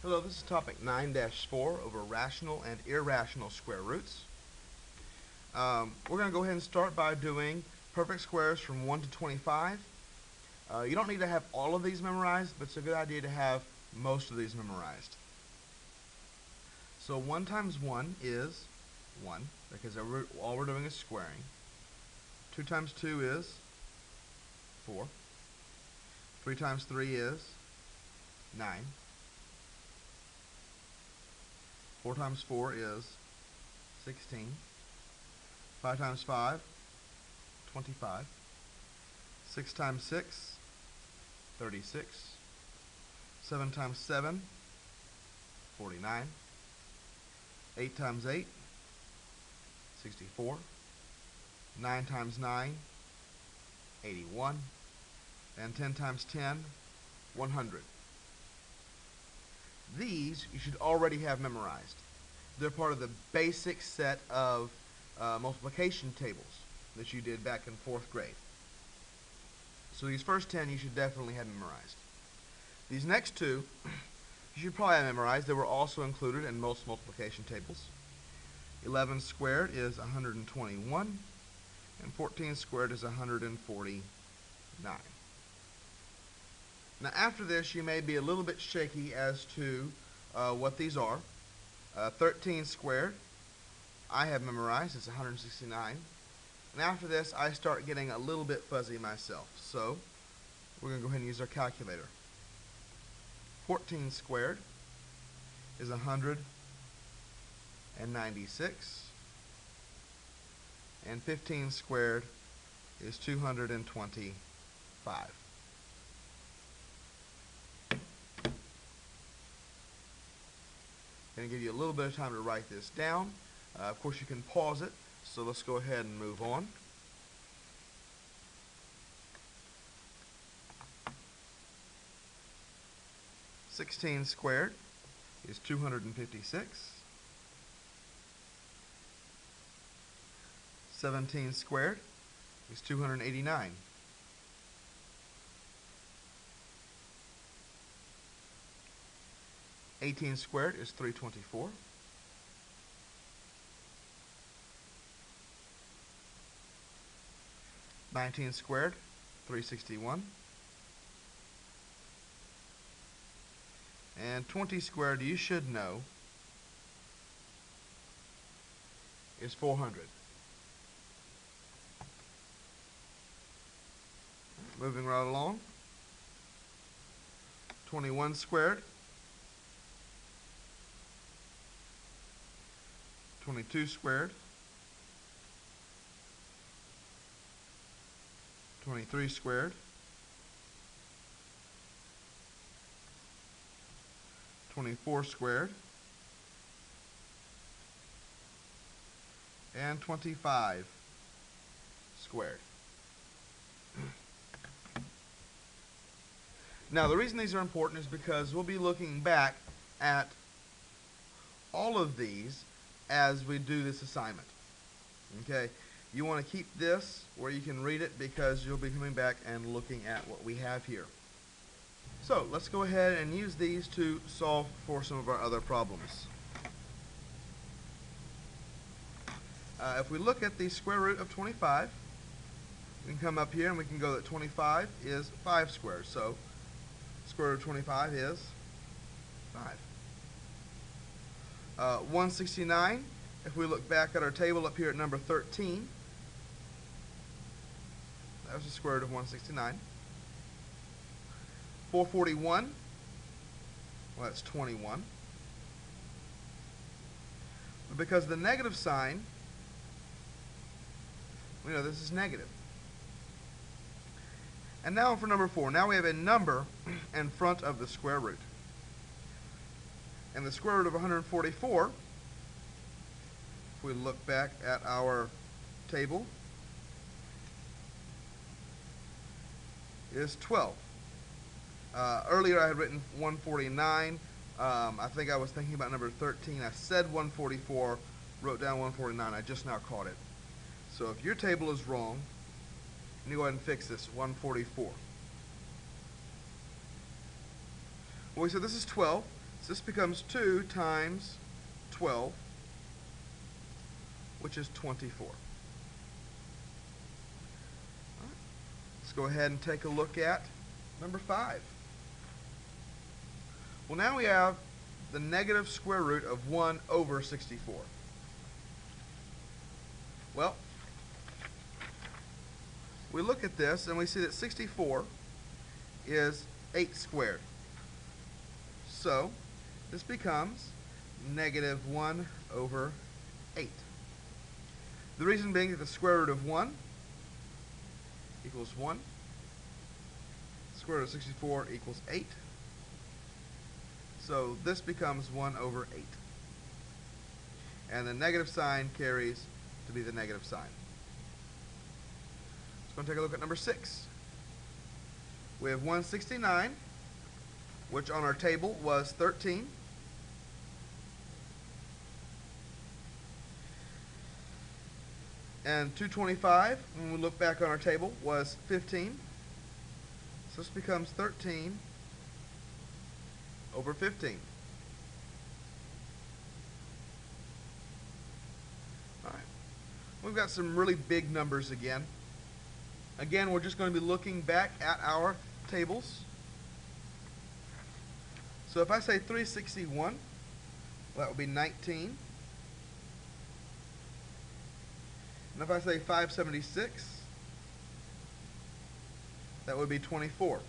Hello, this is topic 9-4 over rational and irrational square roots. We're going to go ahead and start by doing perfect squares from 1 to 25. You don't need to have all of these memorized, but it's a good idea to have most of these memorized. So 1 times 1 is 1, because all we're doing is squaring. 2 times 2 is 4. 3 times 3 is 9. 4 times 4 is 16. 5 times 5, 25. 6 times 6, 36. 7 times 7, 49. 8 times 8, 64. 9 times 9, 81. And 10 times 10, 100. These you should already have memorized. They're part of the basic set of multiplication tables that you did back in 4th grade. So these first 10 you should definitely have memorized. These next two you should probably have memorized. They were also included in most multiplication tables. 11 squared is 121, and 14 squared is 149. Now after this you may be a little bit shaky as to what these are. 13 squared I have memorized, it's 169. And after this I start getting a little bit fuzzy myself. So we're going to go ahead and use our calculator. 14 squared is 196. And 15 squared is 225. Going to give you a little bit of time to write this down. Of course, you can pause it, so let's go ahead and move on. $16 squared is 256. 17 squared is 289. 18 squared is 324. 19 squared, 361. And 20 squared, you should know, is 400. Moving right along. 21 squared, 22 squared, 23 squared, 24 squared, and 25 squared. Now the reason these are important is because we'll be looking back at all of these as we do this assignment. Okay, you want to keep this where you can read it because you'll be coming back and looking at what we have here. So let's go ahead and use these to solve for some of our other problems. If we look at the square root of 25, we can come up here and we can go that 25 is 5 squared. So square root of 25 is 5. 169, if we look back at our table up here at number 13, that was the square root of 169. 441, well, that's 21. But because of the negative sign, we know this is negative. And now for number 4. Now we have a number in front of the square root. And the square root of 144, if we look back at our table, is 12. Earlier I had written 149. I think I was thinking about number 13. I said 144, wrote down 149. I just now caught it. So if your table is wrong, you go ahead and fix this, 144. Well, we said this is 12. So this becomes 2 times 12, which is 24. Let's go ahead and take a look at number 5. Well, now we have the negative square root of 1 over 64. Well, we look at this and we see that 64 is 8 squared. So this becomes negative 1 over 8. The reason being that the square root of 1 equals 1. Square root of 64 equals 8. So this becomes 1 over 8. And the negative sign carries to be the negative sign. Let's go and take a look at number 6. We have 169, which on our table was 13. And 225, when we look back on our table, was 15. So this becomes 13 over 15. All right. We've got some really big numbers again. Again, we're just going to be looking back at our tables. So if I say 361, that would be 19. And if I say 576, that would be 24.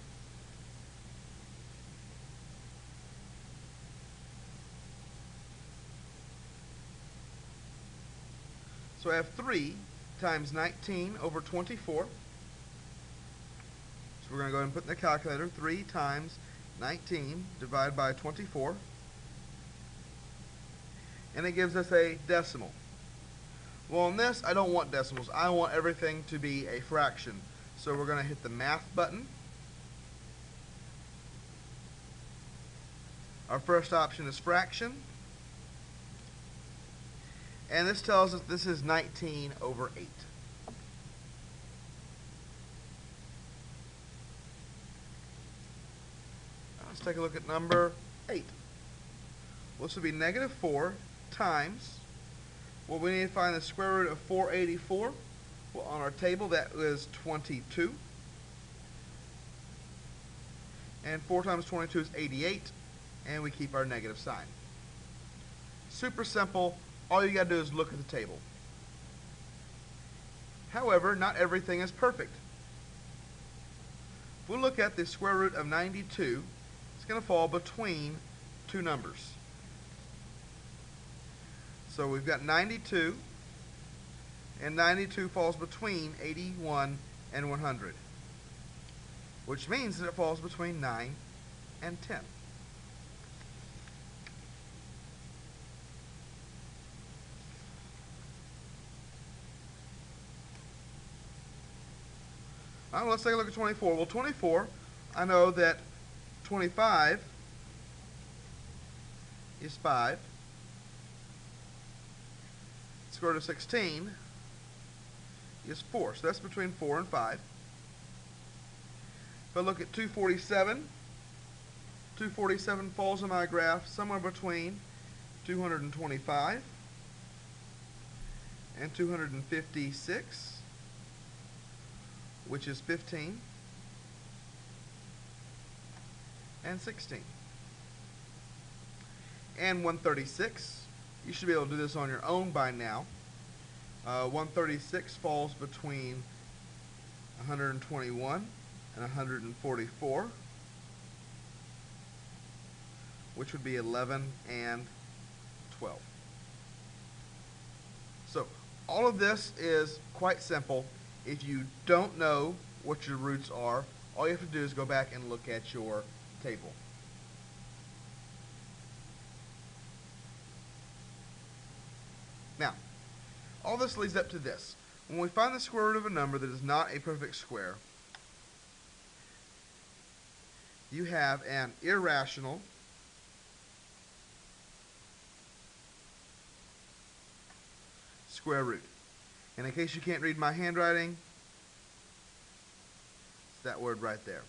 So I have 3 times 19 over 24. So we're going to go ahead and put in the calculator 3 times 19 divided by 24. And it gives us a decimal. Well, on this, I don't want decimals. I want everything to be a fraction. So we're going to hit the math button. Our first option is fraction. And this tells us this is 19 over 8. Let's take a look at number 8. Well, this would be negative 4 times, well, we need to find the square root of 484. Well, on our table, that is 22. And 4 times 22 is 88. And we keep our negative sign. Super simple. All you got to do is look at the table. However, not everything is perfect. If we look at the square root of 92, it's going to fall between two numbers. So we've got 92, and 92 falls between 81 and 100, which means that it falls between 9 and 10. All right, let's take a look at 24. Well, 24, I know that 25 is 5. Square root of 16 is 4. So that's between 4 and 5. If I look at 247, 247 falls in my graph somewhere between 225 and 256. Which is 15 and 16. And 136. You should be able to do this on your own by now. 136 falls between 121 and 144, which would be 11 and 12. So all of this is quite simple. If you don't know what your roots are, all you have to do is go back and look at your table. Now, all this leads up to this. When we find the square root of a number that is not a perfect square, you have an irrational square root. And in case you can't read my handwriting, it's that word right there.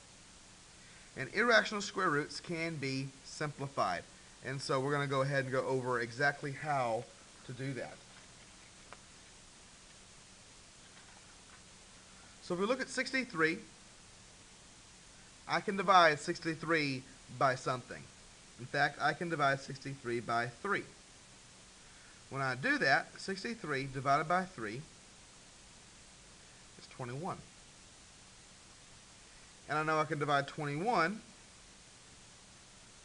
And irrational square roots can be simplified. And so we're going to go ahead and go over exactly how to do that. So if we look at 63, I can divide 63 by something. In fact, I can divide 63 by 3. When I do that, 63 divided by 3 is 21. And I know I can divide 21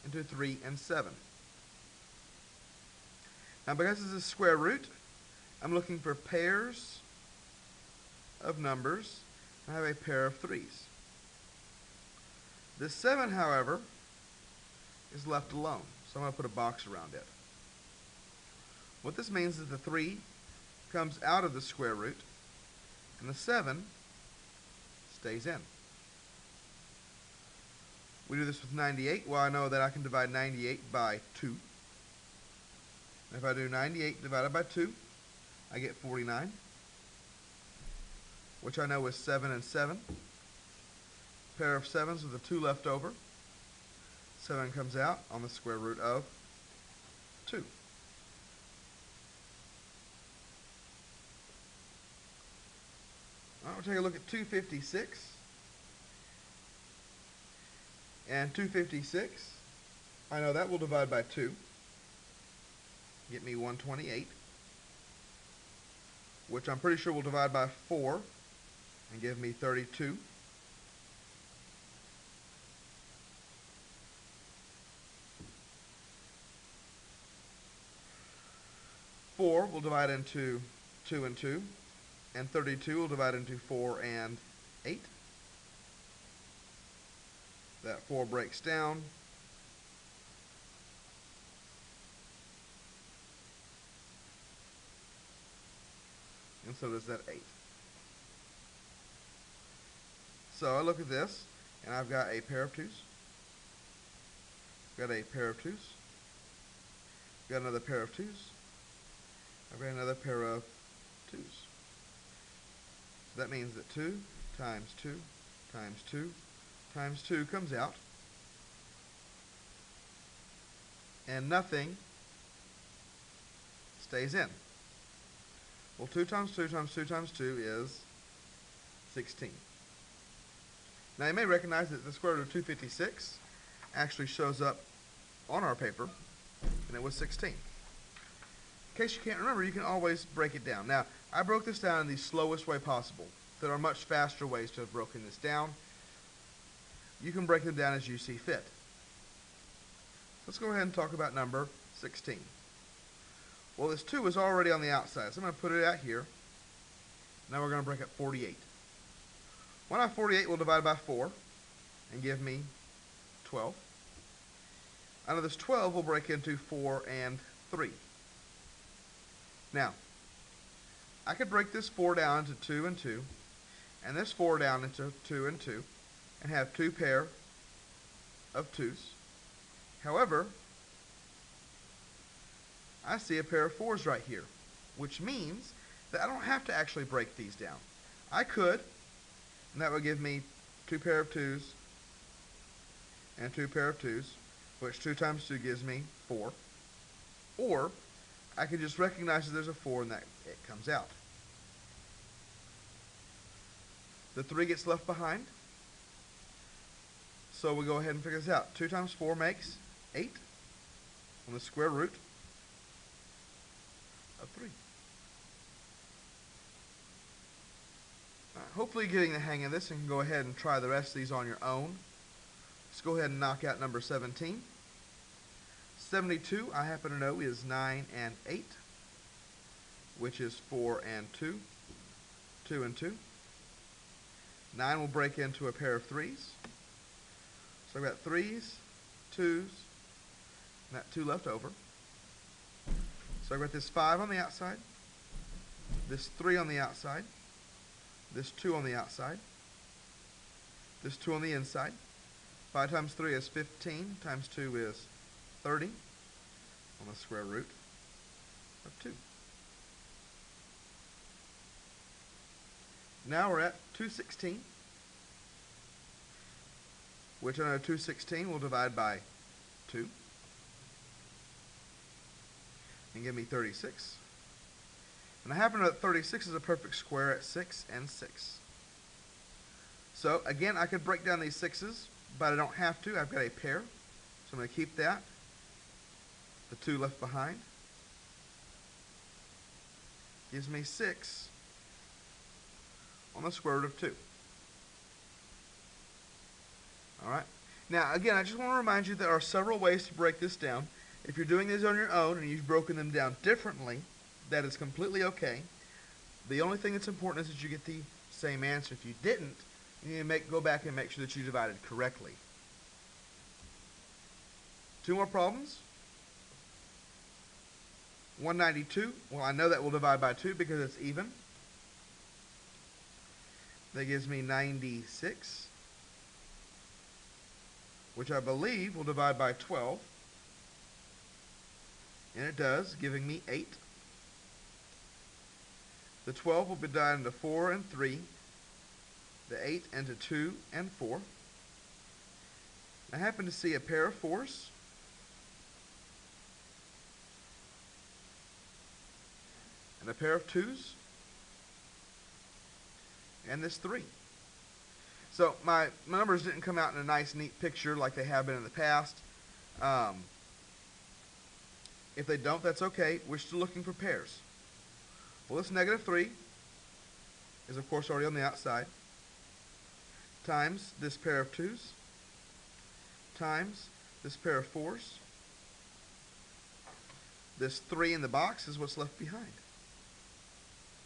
into 3 and 7. Now, because this is a square root, I'm looking for pairs of numbers. I have a pair of 3's. This 7, however, is left alone, so I'm going to put a box around it. What this means is the 3 comes out of the square root, and the 7 stays in. We do this with 98. Well, I know that I can divide 98 by 2. If I do 98 divided by 2, I get 49, which I know is 7 and 7. Pair of 7s with a 2 left over. 7 comes out on the square root of 2. All right, we'll take a look at 256. And 256, I know that will divide by 2. Get me 128, which I'm pretty sure will divide by 4 and give me 32. Four will divide into 2 and 2, and 32 will divide into 4 and 8. That 4 breaks down. And so does that 8. So I look at this, and I've got a pair of 2's. Got a pair of 2's. Got another pair of 2's. I've got another pair of 2's. So that means that 2 times 2 times 2 times 2 comes out. And nothing stays in. Well, 2 times 2 times 2 times 2 is 16. Now, you may recognize that the square root of 256 actually shows up on our paper, and it was 16. In case you can't remember, you can always break it down. Now, I broke this down in the slowest way possible. There are much faster ways to have broken this down. You can break them down as you see fit. Let's go ahead and talk about number 16. Well, this 2 is already on the outside, so I'm going to put it out here. Now we're going to break up 48. 1 out of 48 will divide by 4 and give me 12. Out of this 12 will break into 4 and 3. Now, I could break this 4 down into 2 and 2, and this 4 down into 2 and 2, and have 2 pair of 2's. However, I see a pair of 4's right here, which means that I don't have to actually break these down. I could, and that would give me 2 pair of 2's and 2 pair of 2's, which 2 times 2 gives me 4. Or I could just recognize that there's a 4 and that it comes out. The 3 gets left behind, so we go ahead and figure this out. 2 times 4 makes 8 on the square root of 3. Hopefully you're getting the hang of this and can go ahead and try the rest of these on your own. Let's go ahead and knock out number 17. 72, I happen to know, is 9 and 8, which is 4 and 2, 2 and 2. 9 will break into a pair of 3's. So I've got 3's, 2's, and that 2 left over. So I've got this 5 on the outside, this 3 on the outside, this 2 on the outside, this 2 on the inside. 5 times 3 is 15, times 2 is 30 on the square root of 2. Now we're at 216, which I know 216 will divide by 2. and give me 36. And I happen to know that 36 is a perfect square at 6 and 6. So again, I could break down these 6's, but I don't have to. I've got a pair. So I'm going to keep that. The 2 left behind gives me 6 on the square root of 2. Alright. Now, again, I just want to remind you there are several ways to break this down. If you're doing these on your own and you've broken them down differently, that is completely okay. The only thing that's important is that you get the same answer. If you didn't, you need to go back and make sure that you divided correctly. 2 more problems. 192. Well, I know that will divide by 2 because it's even. That gives me 96, which I believe will divide by 12. And it does, giving me 8. The 12 will be divided into 4 and 3. The 8 into 2 and 4. I happen to see a pair of 4's. And a pair of 2's. And this 3. So my numbers didn't come out in a nice, neat picture like they have been in the past. If they don't, that's okay. We're still looking for pairs. Well, this negative 3 is, of course, already on the outside, times this pair of 2's, times this pair of 4's. This 3 in the box is what's left behind.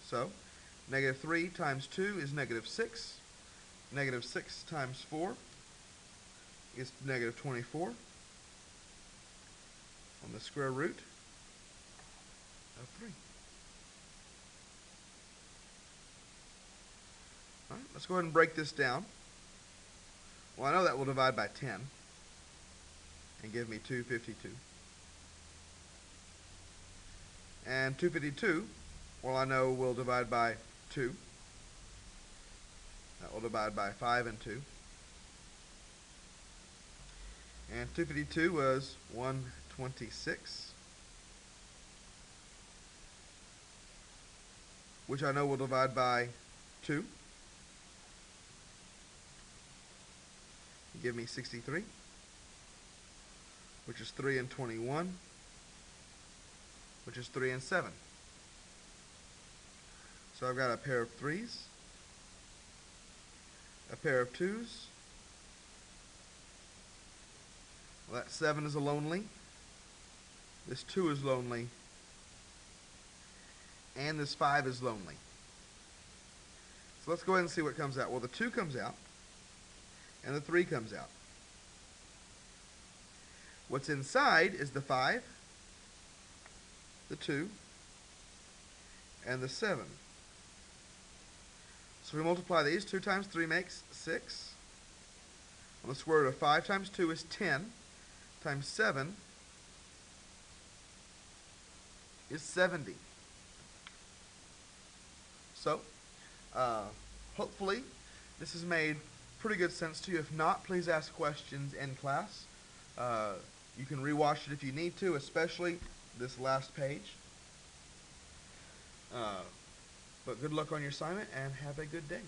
So, negative 3 times 2 is negative 6. Negative 6 times 4 is negative 24 on the square root of 3. All right, let's go ahead and break this down. Well, I know that will divide by 10 and give me 252. And 252, well, I know will divide by 2. That will divide by 5 and 2. And 252 was 126, which I know will divide by 2. Give me 63, which is 3 and 21, which is 3 and 7. So I've got a pair of 3's, a pair of 2's. Well, that 7 is a lonely. This 2 is lonely. And this 5 is lonely. So let's go ahead and see what comes out. Well, the 2 comes out, and the 3 comes out. What's inside is the 5, the 2, and the 7. So we multiply these. 2 times 3 makes 6. On the square root of 5 times 2 is 10. Times 7 is 70. So, hopefully, this has made pretty good sense to you. If not, please ask questions in class. You can rewatch it if you need to, especially this last page. But good luck on your assignment, and have a good day.